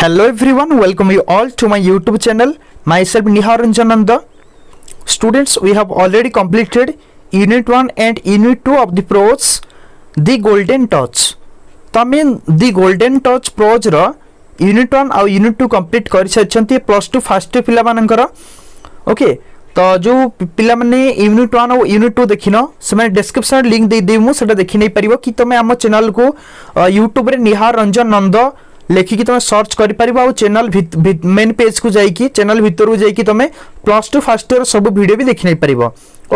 Hello everyone, welcome you all to my YouTube channel. Myself Nihar Ranjan Nanda. Students, we have already completed Unit 1 and Unit 2 of the prose, The Golden Touch. तो आम The Golden Touch prose row Unit 1 और Unit 2 complete कर सारी plus two fast year पिला मानकर okay. तो जो पिला माने यूनिट 1 और यूनिट 2 देखिन से डिस्क्रिप्शन लिंक दे देमु सेटा देखि नै परिबो कि तुम आम चैनल को यूट्यूब रे निहार रंजन नंद लेखिकी तुम सर्च कर पारिबो आ चैनल मेन पेज को जाइकी चैनल भितर को जाइकी तुम प्लस टू फास्ट इयर सब वीडियो भी देखि नै परिबो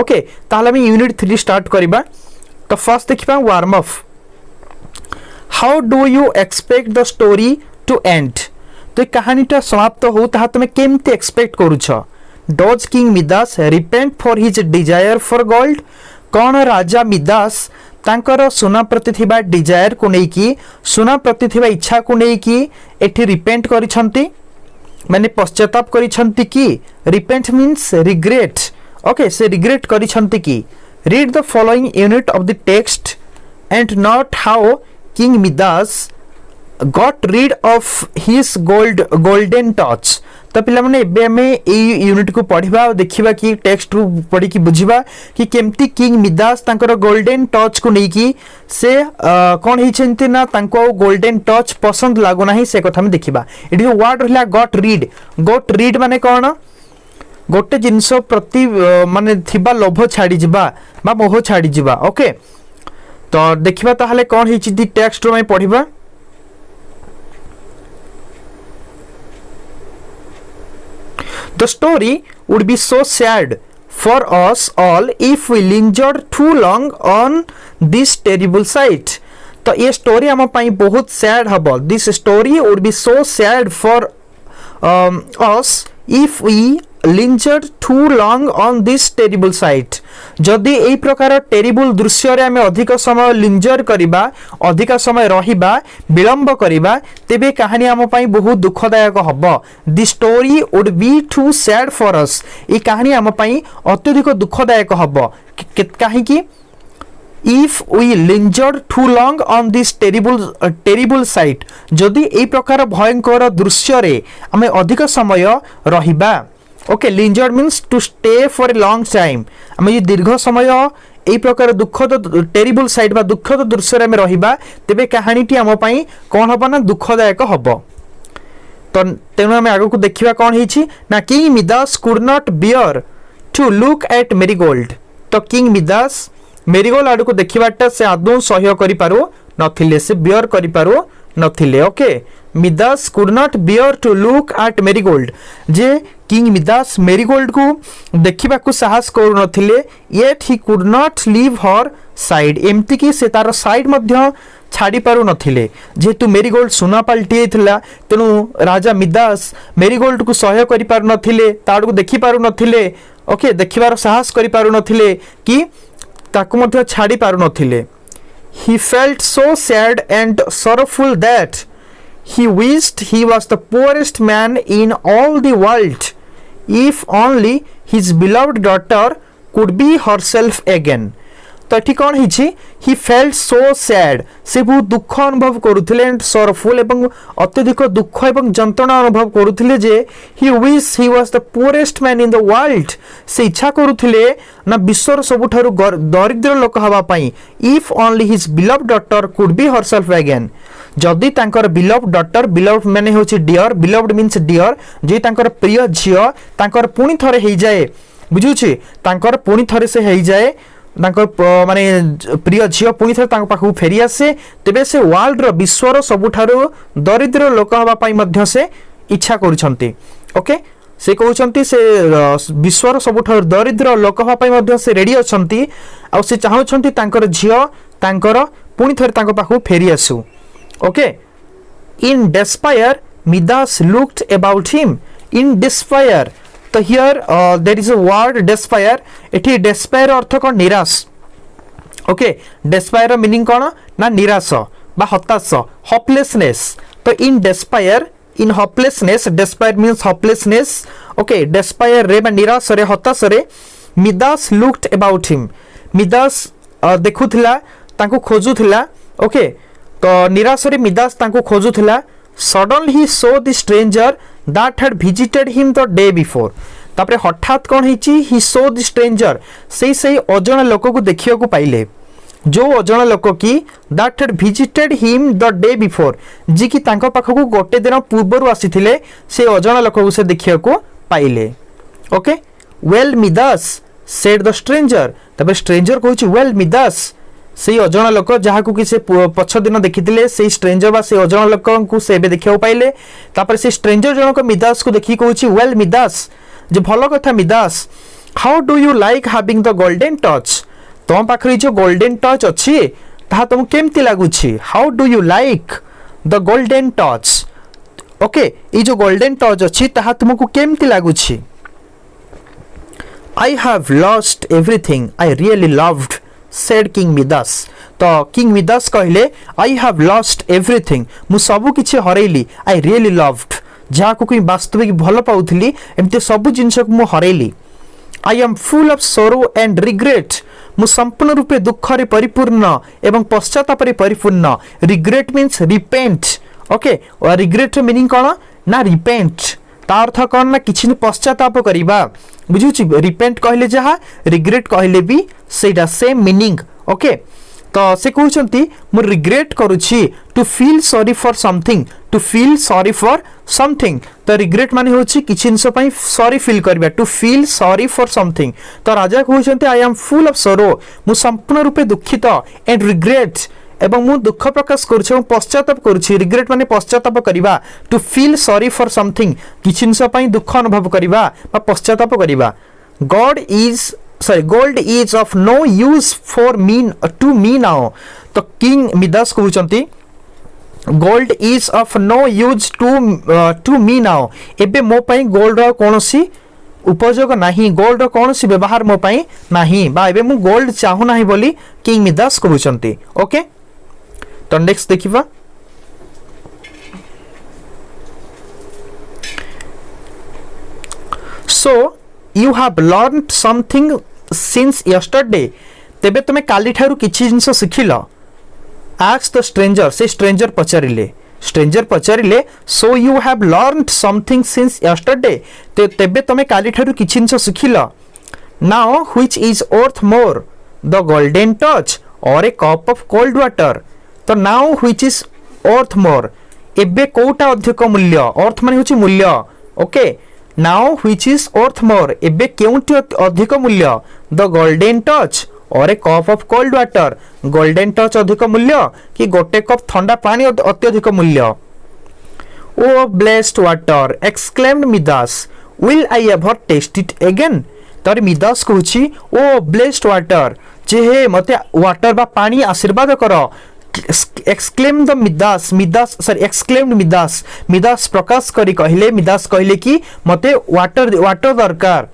ओके। ताहले हम यूनिट 3 स्टार्ट करबा। तो फर्स्ट देखिबा warm up. How do you expect the story to end. तो कहानीटा समाप्त हो ताहा तुम केमती एक्सपेक्ट करूछ। Does king Midas repent for his desire for gold. कौन राजा मिदास तांकर सुना प्रति थिबा डिजायर को नहीं की सुना प्रति थिबा इच्छा को नहीं की एठी रिपेंट करिसंती माने पश्चाताप करिसंती की। रिपेंट मीन्स रिग्रेट ओके से रिग्रेट करिसंती की। Read the following unit of the text and not how king Midas got read of his golden touch. तो पिला माने एबे हमें ए यूनिट को पढ़िबा और देखिबा कि टेक्स्ट रू पढ़ी कि बुझिबा कि केमती किंग मिदास तांकर गोल्डन टच को नहीं कि से कोन हिचंती ना तांको गोल्डन टच पसंद लागो नाही से कथा में देखिबा। एडी वर्ड रहला गॉट रीड माने कोन गोटे जिंस प्रति माने थिबा लोभ छाडी जिबा बा मोह छाडी जिबा ओके। तो देखिबा ताहाले कोन हिची दी टेक्स्ट रू में पढ़िबा। The story would be so sad for us all if we lingered too long on this terrible sight. तो ये स्टोरी हम पाई बहुत सैड हबो। This story would be so sad for us if we lingered too long on this terrible sight. जदि एई प्रकार terrible दृश्य रे हमें अधिक समय लिंजर करिबा अधिक समय रहिबा विलंब करिबा तेबे कहानी हम पाई बहुत दुखदायक हबो। The story would be too sad for us. ई कहानी हम पाई अत्यधिक दुखदायक हबो काहे कि if we lingered too long on this terrible sight जदि एई प्रकार भयंकर दृश्य रे हमें अधिक समय रहिबा okay. Lingered means to stay for a long time हमें दीर्घ समय एई प्रकार दुखद टेरिबल साइट बा दुखद दृश्य रे हमें रहिबा तेबे कहानीटी हम पई कोन हबो ना दुखदायक हबो। तो तेनु हमें आगो को देखिबा कोन हिची ना king Midas could not bear to look at marigold. तो किंग मिदास मेरीगोल्ड आडू को देखिबाटा से आदौ सहय करि पारो नथिले से बियर करि पारो नथिले okay. Midas could not bear to look at Marigold जे किंग मिदास मेरीगोल्ड को देखिबा को साहस करू नथिले yet he could not leave her side एमती कि से तार साइड मध्य छाड़ी पारू नथिले जेतु मेरीगोल्ड सुना पलटी थिला तेनु राजा मिदास मेरीगोल्ड को सहय करि पारू नथिले ताड़ को देखि पारू नथिले ओके देखिबार साहस करि पारू नथिले कि ताकु मध्य छाड़ी Paru नथिले। He felt so sad and sorrowful that he wished he was the poorest man in all the world if only his beloved daughter could be herself again. तो एठी कोन हिची he felt so sad से बहुत दुख अनुभव करुथिले and sorrowful एवं अत्यधिक दुख एवं जंत्रणा अनुभव करुथिले जे he wished he was the poorest man in the world से इच्छा करुथिले ना विश्वर सबुठारु दरिद्र लोक हवा पई if only his beloved daughter could be herself again। जदि तांकर beloved daughter beloved माने होची डियर beloved means डियर जे तांकर प्रिय झियो तांकर पुनी थरे हेई जाए बुझुची तांकर पुनी थरे से हेई जाए तांकर माने प्रिय झियो पुनी थरे तांक पाखु फेरी आसे तेबे से वर्ल्ड रो विश्वर सबुठारु दरिद्र लोक हवा पई मध्य से इच्छा करूछंती ओके। से कहउछंती से विश्वर सबुठारु दरिद्र लोक हवा पई मध्य से रेडी अछंती आ से चाहुछंती तांकर झियो तांकर पुनी थरे तांक पाखु फेरी आसु okay. In despair Midas looked about him in despair. तो here there is a word despair एठी डेस्पायर अर्थ कोन निराश ओके। डेस्पायर मीनिंग कोन ना निराश बा हताश होपलेसनेस। तो in despair in hopelessness despair means hopelessness okay. Despair रे बा निराश रे हताश रे Midas looked about him Midas देखुथिला तांको खोजुथिला ओके। तो निराश रे मिदास तांको खोजुथिला suddenly he saw the stranger that had visited him the day before. तापरे हठात कौन हिची he saw the stranger से अजणा लोक को देखिया को पाइले जो अजणा लोक की that had visited him the day before जी की तांको पाखकु गोटे दिन पूर्वरु आसीथिले से अजणा लोक को से देखिया को पाइले okay well Midas said the stranger तबे stranger कहूची well Midas से अजणा लोक जहाँ को कि से पछ दिन देखिथिले से स्ट्रेंजर बा से अजणा लोक को से बे देखिया पाइले तापर से स्ट्रेंजर जनक मिदास को देखि कहूची well Midas जे भलो कथा Midas how do you like having the golden touch तुम पाखरे जो गोल्डन टच अच्छी ताहा तुम केमती लागुछि how do you like the golden touch okay ई जो गोल्डन टच अच्छी ताहा तुमको केमती लागुछि I have lost everything I really loved said King Midas तो King Midas कहले आई हैव लॉस्ट एवरीथिंग मु सब किछि हरैली आई रियली लव्ड जहाँ को वास्तविक भल पाउथली एमती सब जिनस को मु हरैली I am full of sorrow and regret मु संपूर्ण रूपे दुख रे परिपूर्ण एवं पश्चाताप रे परिपूर्ण रिग्रेट मीन्स रिपेंट ओके और रिग्रेट मीनिंग कोन ना रिपेंट तार अर्थ कोन ना किछि पश्चाताप करिबा बुझुछि रिपेंट कहले जहा रिग्रेट कहले भी सेटा सेम मीनिंग ओके तो से कहउछंती मु रिग्रेट करूछि to feel sorry for something to feel sorry for something तो रिग्रेट माने होछि किछि जिंस पई सॉरी फील करबा to feel sorry for something तो राजा कहउछंती I am full of sorrow मु संपूर्ण रूपे दुखित एंड रिग्रेट एवं मु दुख प्रकाश करूछि एवं पश्चाताप करूछि रिग्रेट माने पश्चाताप करिबा to feel sorry for something किछि जिंस पई दुख अनुभव करिबा बा पश्चाताप करिबा gold is of no use for me to me now तो किंग मिदास कहउचंती gold is of no use to me now एबे मो पई गोल्ड रो कोनोसी उपयोग नाही गोल्ड रो कोनोसी व्यवहार मो पई नाही बा एबे मु गोल्ड चाहू नाही बोली किंग मिदास कहउचंती ओके तो नेक्स्ट देखिबा so you have learned something since yesterday तेबे तुमे काली ठारू किछि जिंस सिखिलो ask the stranger से stranger पचारिले so you have learned something since yesterday तेबे तुमे काली ठारू किछि जिंस सिखिलो now which is worth more the golden touch or a cup of cold water तो now which is worth more एबे कोटा अधिक मूल्य अर्थ माने होछि मूल्य okay now which is worth more एबे केउंटी अधिक मूल्य the golden touch or a cup of cold water golden touch अधिक मूल्य कि गोटे कप ठंडा पानी अत्यधिक मूल्य oh blessed water exclaimed Midas will I ever taste it again तर मिदास कहूची oh blessed water जे हे मते वाटर बा पानी आशीर्वाद करो exclaimed the exclaimed मिदास प्रकाश करी कहले मिदास कहले कि मते वाटर दरकार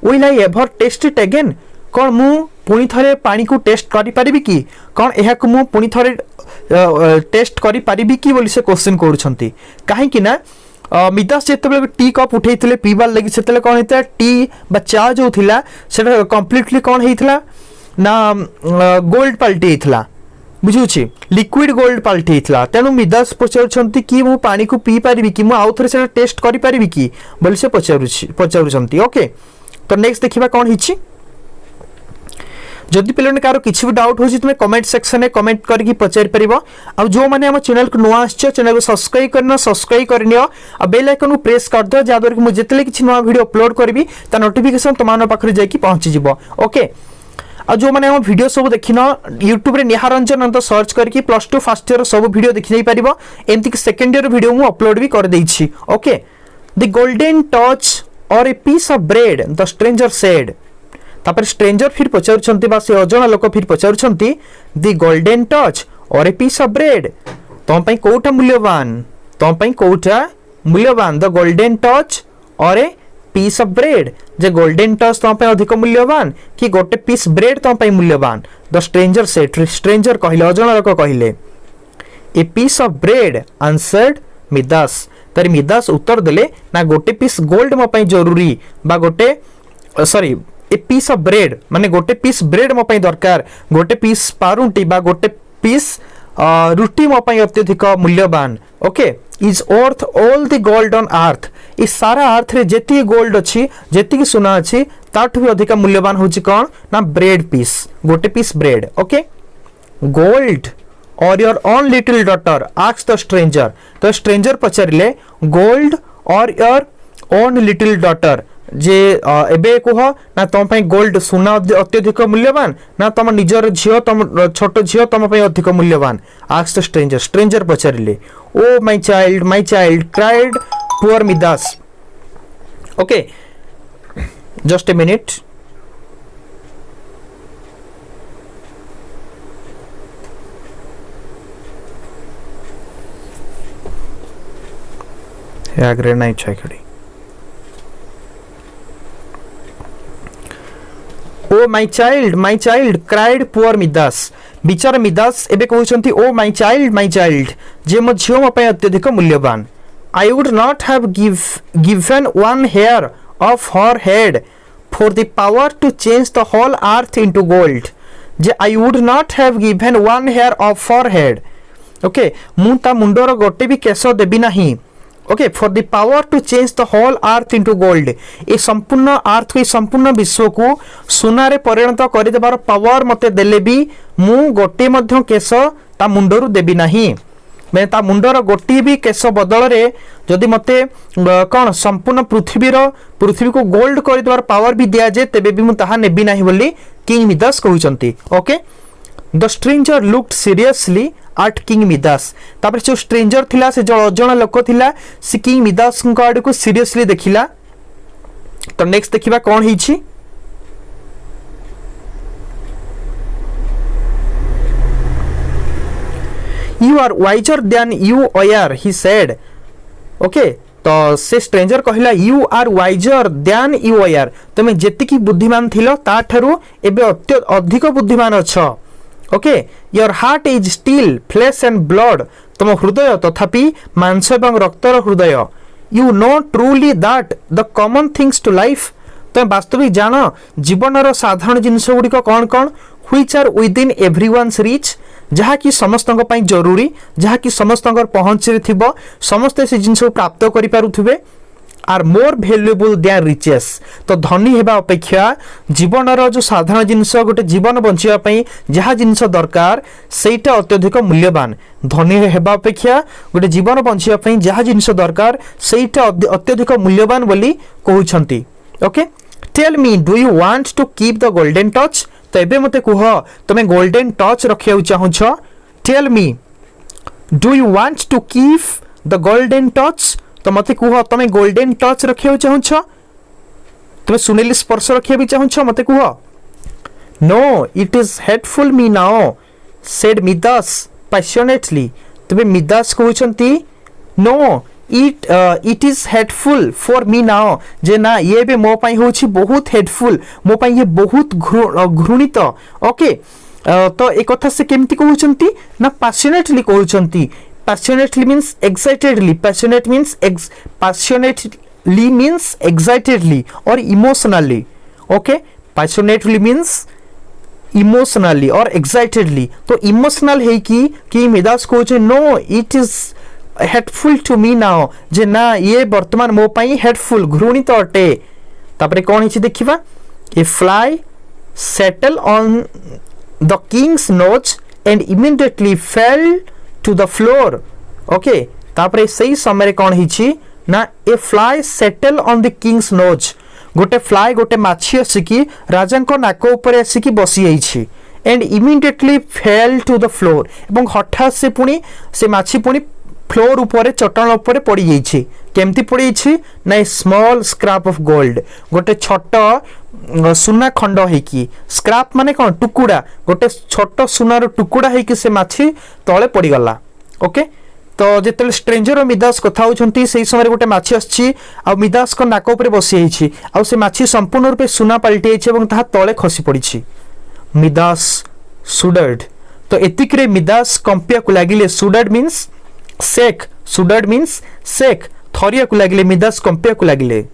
will I ever taste it again कोन मु पुनी थरे पानी को टेस्ट करि परिबि कि कोन एहा को मु पुनी थरे टेस्ट करि परिबि कि बोली से क्वेश्चन करूछंती काहे कि ना मिदास जेतबे टी कप उठैथिले पीबार लागि सेतले कोन हेता टी बा चा जो थिला सेटा कंप्लीटली कोन हेइथिला ना गोल्ड पलटी हेइथिला बुझुछि लिक्विड गोल्ड पलटी हेइथिला तेनु मिदास पचारुछंती कि मु पानी को पी परिबि कि मु आउथरे सेटा टेस्ट करि परिबि कि बोली से पचारुछंती ओके तो नेक्स्ट देखिबा कोन हिछि जदि पिलन कार किछि भी डाउट होछि तुमे कमेंट सेक्शन में कमेंट करके पचारि परिबो आ जो माने हम चैनल को नुवा आछे चैनल को सब्सक्राइब करनियो आ बेल आइकन को प्रेस कर दो जा कि मु जेतले किछि नवा वीडियो अपलोड करबी ता नोटिफिकेशन तमान पाखरे जाई कि पहुंची जिवो ओके आ जो माने हम वीडियो सब देखिनो YouTube रे निहारंजन अंत सर्च करके +2 फर्स्ट ईयर सब वीडियो देखि नै परिबो एमति कि सेकंड ईयर वीडियो मु अपलोड भी कर देइ छी ओके द गोल्डन टच और a piece of bread the stranger said तापर स्ट्रेंजर फिर पचारुछंती बा से अजणा लोक फिर पचारुछंती द गोल्डन टच और ए पीस ऑफ ब्रेड तोम पई कोटा मूल्यवान द गोल्डन टच और ए पीस ऑफ ब्रेड जे गोल्डन टच तोम पई अधिक मूल्यवान कि गोटे पीस ब्रेड तोम पई मूल्यवान द स्ट्रेंजर सेड स्ट्रेंजर कहिले अजणा लोक कहिले a piece of bread answered Midas तर मिदास उत्तर देले ना गोटे पीस गोल्ड मो पई जरूरी बा गोटे sorry a piece of bread माने गोटे पीस ब्रेड मो पई दरकार गोटे पीस पारुंटी बा गोटे पीस रुटी मो पई अत्यधिक मूल्यवान okay is worth all the gold on earth ई सारा अर्थ रे जेती गोल्ड अछि जेती सोना अछि ताठु भी अधिक मूल्यवान होची कोन ना ब्रेड पीस गोटे पीस ब्रेड ओके गोल्ड और your own little daughter ask the stranger तो स्ट्रेंजर पचारिले गोल्ड और योर ओन लिटिल डॉटर जे एबे कह ना तुम पे गोल्ड सुना अत्यधिक मूल्यवान ना तुम निजर झियो तुम छोट झियो तुम पे अधिक मूल्यवान आस्क द स्ट्रेंजर स्ट्रेंजर पचारिले O my child cried poor Midas okay just a minute आग्रे नहीं छाई O my child cried poor Midas बिचार मिदास एबे कहउछंती ओ माय चाइल्ड जे मो झियो म पय अत्यधिक मूल्यवान I would not have given one hair of her head for the power to change the whole earth into gold जे I would not have given one hair of her head okay मु ता मुंडर गोटे भी केस देबी नाही okay for the power to change the whole earth into gold ए संपूर्ण अर्थ को संपूर्ण विश्व को सोना रे परिणत कर देबार पावर मते देले भी मु गोटे मध्य केस ता मुंडरू देबी नाही मैं ता मुंडर गोटे भी केस बदल रे जदि मते कौन संपूर्ण पृथ्वी को गोल्ड कर देबार पावर भी दिया जे तेबे भी मु ताहा नेबी नाही बोली किंग मिदास कहउचंती okay the stranger looked seriously at king Midas तापर जो स्ट्रेंजर थिला से जो अजण लोक थिला से किंग मिदास को आड़ को सीरियसली देखिला तो नेक्स्ट देखिबा कोन हिची you are wiser than you are he said okay तो से स्ट्रेंजर कहला you are wiser than you are तुम जेतिकी बुद्धिमान थिलो ता ठारू एबे अधिक बुद्धिमान अछ okay your heart is still flesh and blood तुम हृदय तथापि मांस एवं रक्तर हृदय you know truly that the common things to life तुम वास्तविक जान जीवन साधारण जिनस गुड़िक कौन कौन which are within everyone's reach जहाँ कि समस्त जरूरी जहाँ कि समस्त पहुँच थिबो समस्ते से जिनस प्राप्त करि पारुथिबे are more valuable than riches तो धनी हेबा अपेक्षा जीवन जो साधारण जिनस गोटे जीवन बंचिया पई जहाँ जिनस दरकार सेटा अत्यधिक मूल्यवान धनी हेबा अपेक्षा गोटे जीवन बंचिया पई जहाँ जिनस दरकार सेटा अत्यधिक मूल्यवान बोली कहउछंती okay tell me do you want to keep the golden touch तो एबे मते कुह तमे गोल्डन टच रखिया चाहुछ tell me do you want to keep the golden touch तो मते कुह तमे गोल्डन टच रखिया चाहुछ तमे सुनेली स्पर्श रखिया भी चाहुछ मते कुह no it is hateful me now said Midas passionately तमे मिदास कहउछंती no it is hateful for me now जे ना ये बे मो पई होछि बहुत हेटफुल मो पई ये बहुत घृणित ओके तो एक कथा से केमती कहउछंती ना passionately कहउछंती passionately means excitedly passionately means excitedly or emotionally okay passionately means emotionally or excitedly तो emotional है कि मिदास कहउछ no it is hateful to me now जे ना ये वर्तमान मो पई हेटफुल घृणित अटे तापरे कोन हिची देखिबा a fly settle on the king's nose and immediately fell to the floor okay तापरे सही समय कौन हिची ना a fly settle on the king's nose गोटे फ्लाई गोटे माछी आसिकी राजा को नाक ऊपर आसिकी बसी जाइछि and immediately fell to the floor एवं हठात से पुणी से माछी पुणी फ्लोर ऊपर चट्टान ऊपर पड़ी जाइछि केमती पड़ी जाइछि ना ए स्मॉल स्क्रैप ऑफ गोल्ड गोटे छोट सुना खंड हेकी स्क्रैप माने कौन टुकुड़ा गोटे छोट सुनार टुकुड़ा हेकी से माछी तले पड़ी गला ओके तो जेते स्ट्रेंजर और मिदास कथा होछंती सेही समय गोटे माछी आछि आ मिदास को नाक ऊपर बसी जाइछि आ से माछी संपूर्ण रूपे सुना पलटि जाइछि एवं ताहा तले खसी पड़िछि मिदास सुडर्ड तो एतिक रे मिदास कंपिया को लागिले सुडर्ड मींस शेक थरिया को लागिले मिदास कंपिया को लागिले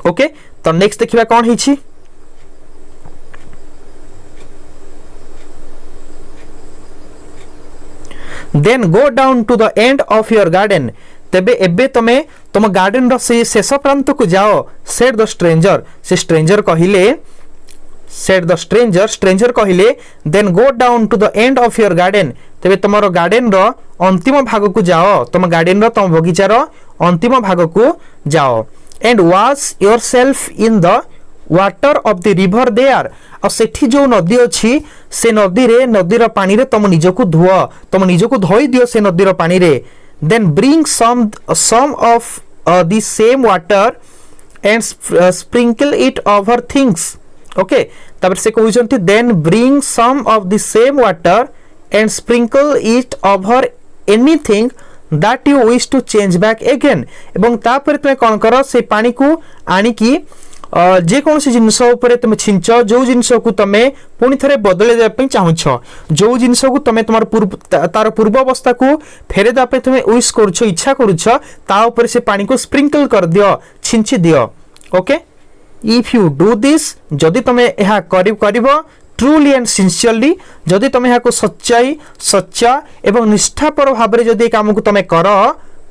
ओके तो नेक्स्ट देखिबा कोन हिछि then go down to the end of your garden तेबे एबे तमे तुम गार्डन रो से शेष प्रांत को जाओ सेड द स्ट्रेंजर से स्ट्रेंजर कहिले सेड द स्ट्रेंजर कहिले then go down to the end of your garden तेबे तुमरो गार्डन रो अंतिम भाग को जाओ तुम गार्डन रो तुम बगीचा रो अंतिम भाग को जाओ and wash yourself in the water of the river there और सेठी जो नदी अच्छी से नदी रे नदीर पानी रे तुम निजको धुओ तुम निजको धोई दियो से नदीर पानी रे then bring some of the same water and sprinkle it over things okay तापर से कहउछंती then bring some of the same water and sprinkle it over anything that you wish to change back again एवं तापर तुम कोन करो से पानी को आनी की जे कौन सी जिनस उपरे तुम छिंच जो जिनस को तुम पुणी थे बदल देवाई चाहूछ जो जिनस को तुम तुम तार पूर्व अवस्था को फेरे देवाई तुम विश करुछ इच्छा करुछ ता ऊपर से पानी को स्प्रिंकल कर दियो छिंची दियो okay if you do this जदि तुम यह करिवो ट्रूली एंड सिंसियरली जदि तुम यह सच्चाई सच्चा एवं निष्ठापर भाव में जदि काम को तुम कर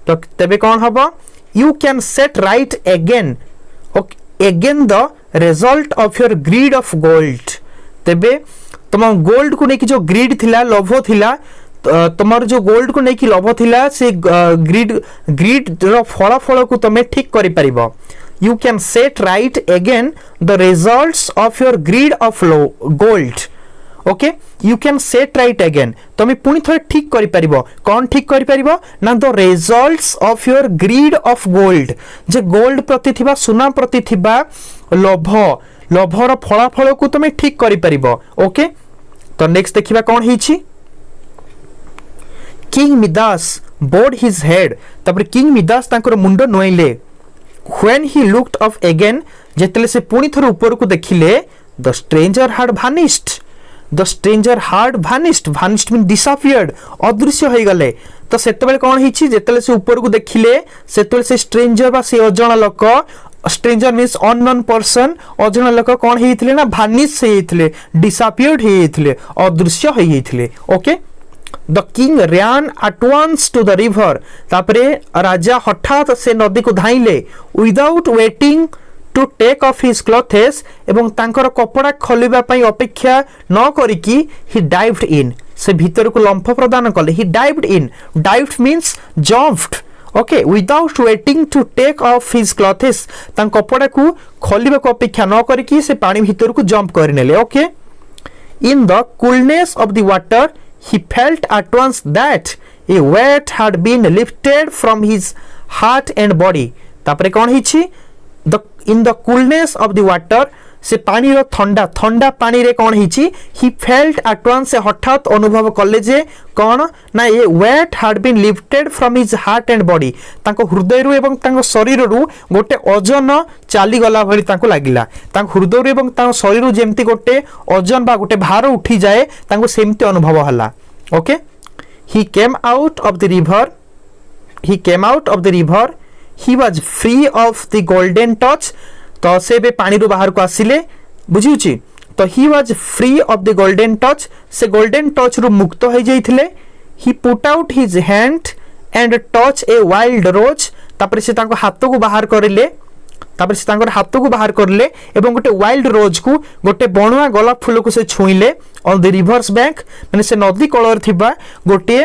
तो तेबे कौन हम you can set right again again the result of your greed of gold तेबे तुम गोल्ड को लेकिन जो ग्रीड थिला लोभ थिला तुम्हार जो गोल्ड को लेकिन लोभ थिला से ग्रीड रो फल को तुम ठीक करि परिबो you can set right again the results of your greed of gold okay you can set right again तुम पुणी थे ठीक करि परिबो कौन ठीक करि परिबो ना the results of your greed of gold जे गोल्ड प्रति थिबा सुना प्रति थिबा लोभर फलाफल को तुम ठीक करि परिबो ओके तो नेक्स्ट देखिबा कौन हिची king Midas bowed his head तापर किंग मिदास तांकर मुंडो नोइले when he looked up again जेतले से पुणी थर ऊपर को देखिले the stranger had vanished the stranger had vanished mean disappeared अदृश्य हो गले तो सेतबेले कौन हिची जेतले से ऊपर को देखिले सेतबेले से स्ट्रेंजर बा से अजणा लोक स्ट्रेंजर मीन्स अननोन पर्सन अजणा लोक कौन हेइथिले ना vanished हेइथिले डिसअपियर्ड हेइथिले अदृश्य हेइथिले okay the king ran at once to the river तापरे राजा हठात से नदी को धाइले without waiting to take off his clothes एवं तांकर कपड़ा खोलिबा पई अपेक्षा न करिकी ही डाइव्ड इन से भीतर को लंफ प्रदान कले he dived means jumped okay without waiting to take off his clothes तां कपड़ा को खोलिबा को अपेक्षा न करिकी से पानी भीतर को जंप करिनेले okay in the coolness of the water he felt at once that a weight had been lifted from his heart and body तापरे कौन हिची in the coolness of the water से पानी रो ठंडा पानी रे कौन हिची he felt at once से हठात अनुभव कले जे कौन ना ये weight had been lifted from his heart and body तांको हृदय रु एवं तांको शरीर रु गोटे ओजन चाली गला भली तांको लागिला तांको हृदय रु एवं तांको शरीर रु जेमती गोटे ओजन बा गोटे भार उठी जाए तांको सेमती अनुभव हला okay he came out of the river he was free of the golden touch तो से बे पानी रो बाहर को आसिले बुझिउची तो he was free of the golden touch से golden touch रु मुक्त हो जाइथिले he put out his hand and touch a wild rose तापर से ताको हाथ को बाहर करले तापर से तांकर हाथ को बाहर करले एवं गोटे वाइल्ड रोज को गोटे बणुआ गोलाप फूल को से छुईले ऑन द रिवर्स बैंक माने से नदी कलर थिबा गोटे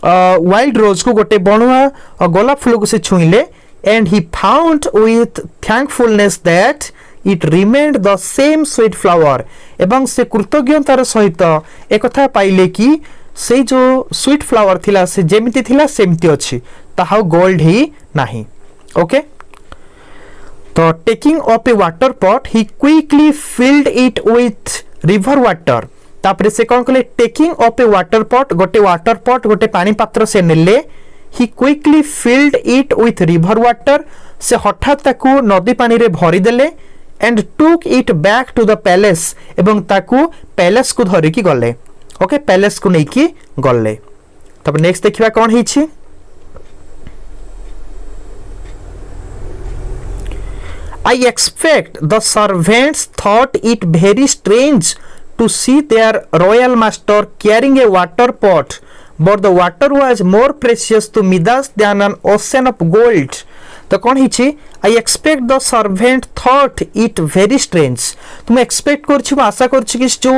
वाइल्ड रोज को गोटे बणुआ गोलाप फूल को से छुईले and he found with thankfulness that it remained the same sweet flower एवं से कृतज्ञतार सहित एक कथा पाइले कि से जो स्वीट फ्लावर थिला से जेमिति थिला सेमति अछि ताहा गोल्ड ही नाही ओके तो taking up a water pot he quickly filled it with river water तापरे से कौन कले taking up a water pot गोटे पानी पात्र से नेले he quickly filled it with river water से हठात ताकू नदी पानी रे भरी देले and took it back to the palace एवं ताकू पैलेस को धरि की गले ओके पैलेस को नै की गले तब नेक्स्ट देखिबा कोन हिछि I expect the servants thought it very strange to see their royal master carrying a water pot, but the water was more precious to Midas than an ocean of gold. तो कौन हिची I expect the servant thought it very strange तुम expect करछि आशा करछि कि जो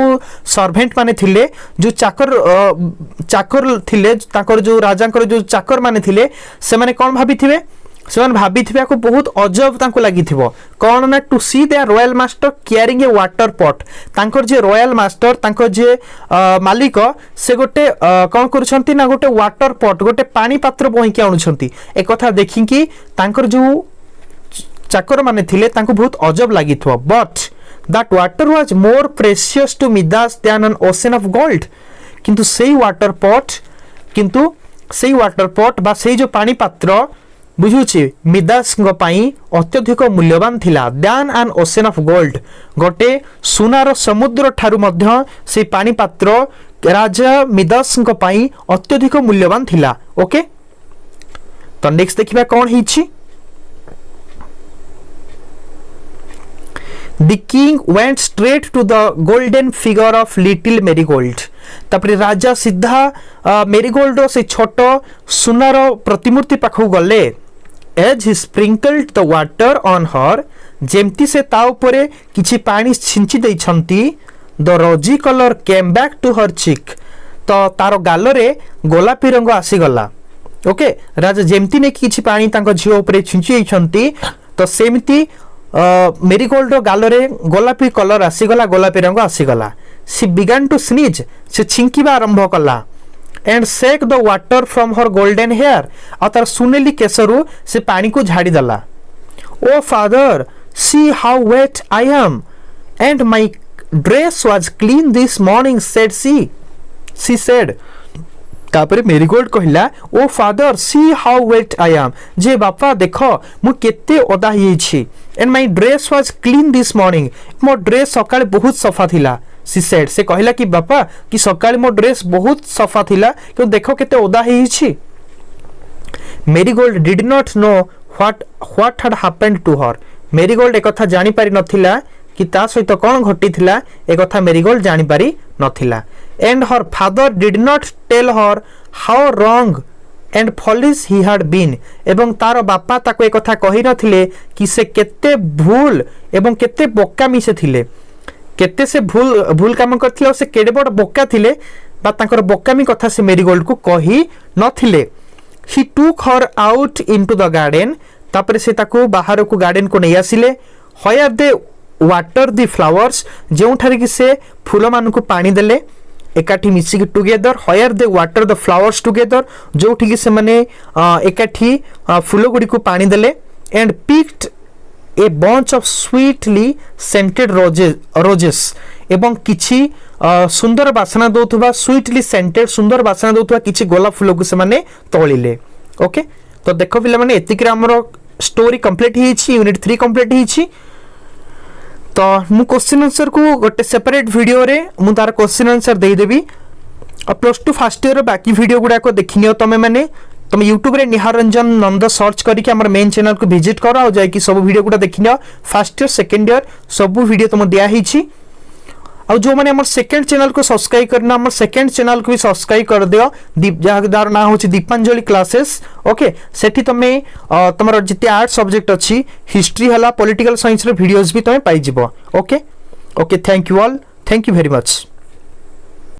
servant माने थिले जो चाकर थिले ताकर जो राजांकर जो चाकर माने थिले से माने कोन भाबिथिबे से भाभी को बहुत अजब तांको लागिथिबो कौन ना to see their royal master carrying a water pot तांकर जे रॉयल मास्टर तांकर जे मालिक से गोटे कौन करूछंती ना गोटे वाटर पॉट गोटे पानी पात्र बोही के आनुछंती ए कथा देखि कि तांकर जो चाकर माने थिले तांको बहुत अजब लागिथबो but that water was more precious to Midas than an ocean of gold किंतु सेही वाटर पॉट बा सेही जो पानी पात्र बुझुछि मिदास अत्यधिक मूल्यवान थिला than an ocean of gold गोटे सुनार समुद्र ठारू मध्य से पानी पात्र राजा मिदास अत्यधिक मूल्यवान थिला ओके तो नेक्स्ट देखिबा कोन हिछि The king went straight to the golden figure of little marigold. तापरे राजा सीधा मेरीगोल्ड से छोट सुनार प्रतिमूर्ति पाखु गले as he sprinkled the water on her जेमती से ता उपरे किछि पानी छिंची देइ छंती the rosy color came back to her cheek तो तारो गाल रे गोलापी रंग आसी गला ओके राजा जेमती ने किछि पानी तांको झियो उपरे छिंची देइ छंती तो सेमती मेरीगोल्ड गाल रे गोलापी कलर आसीगला गोलापी रंग आसीगला सी बिगन टू स्नीज से छिंकिबा आरंभ कला and shake the water from her golden hair आ तार सुनेली केसरु से पानी को झाड़ी दला O father see how wet I am and my dress was clean this morning said she said तापरे मेरीगोल्ड कहला O father see how wet I am जे बापा देखो मु केते ओदा हियै छी and my dress was clean this morning मो ड्रेस सकाळे बहुत सफा थिला सी सेड से कहला कि बापा कि सकाळे मो ड्रेस बहुत सफा थिला कि देखो केते ओदा हियै छी Marigold did not know what had happened to her Marigold एक कथा जानि पारि नथिला कि ता सहित कोन घटी थिला एक कथा मेरीगोल्ड जानि पारि नथिला and her father did not tell her how wrong and foolish he had been एवं तार बापा ताको एक कथा कहि नथिले कि से केते भूल एवं केते बोकामी से थिले केते से भूल काम करथिले से केडे बड बोका थिले बा तांकर बोकामी कथा से मेरीगोल्ड को कहि नथिले he took her out into the garden तापर से ताको बाहर को गार्डन को नै आसिले here they water the flowers जो ठारे कि से फूल मान को पानी देले एकाठी मिसिक together here they water the flowers together जो ठिक से माने एकाठी फूल गुडी को पानी देले and picked a bunch of sweetly scented roses एवं किछि सुंदर बासना दोथुबा स्वीटली सेंटेड सुंदर बासना दोथुबा किछि गोलाप फूल को से माने तोलिले ओके तो देखो पिला माने एतिकरा हमर स्टोरी कंप्लीट हिछि यूनिट 3 कंप्लीट हिछि तो मु क्वेश्चन आंसर को गोटे सेपरेट वीडियो रे मु तार क्वेश्चन आंसर दे देबी और +2 फर्स्ट ईयर बाकी वीडियो गुडा को देखिनियो तमे माने तुम यूट्यूब रे निहार रंजन नंद सर्च करके हमर मेन चैनल को विजिट करो आ जाय कि सब वीडियो गुडा देखिनियो फर्स्ट ईयर सेकंड ईयर सब वीडियो तुम दिया हिछि आ जो माने हमर सेकंड चैनल को सब्सक्राइब करना हमर सेकंड चैनल को भी सब्सक्राइब कर दियो जहादार ना होछि दीपांजलि क्लासेस ओके सेठी तमे तमर जति आर्ट सब्जेक्ट अछि हिस्ट्री हला पॉलिटिकल साइंस रे वीडियोस भी तमे पाई जिवो okay thank you all thank you very much.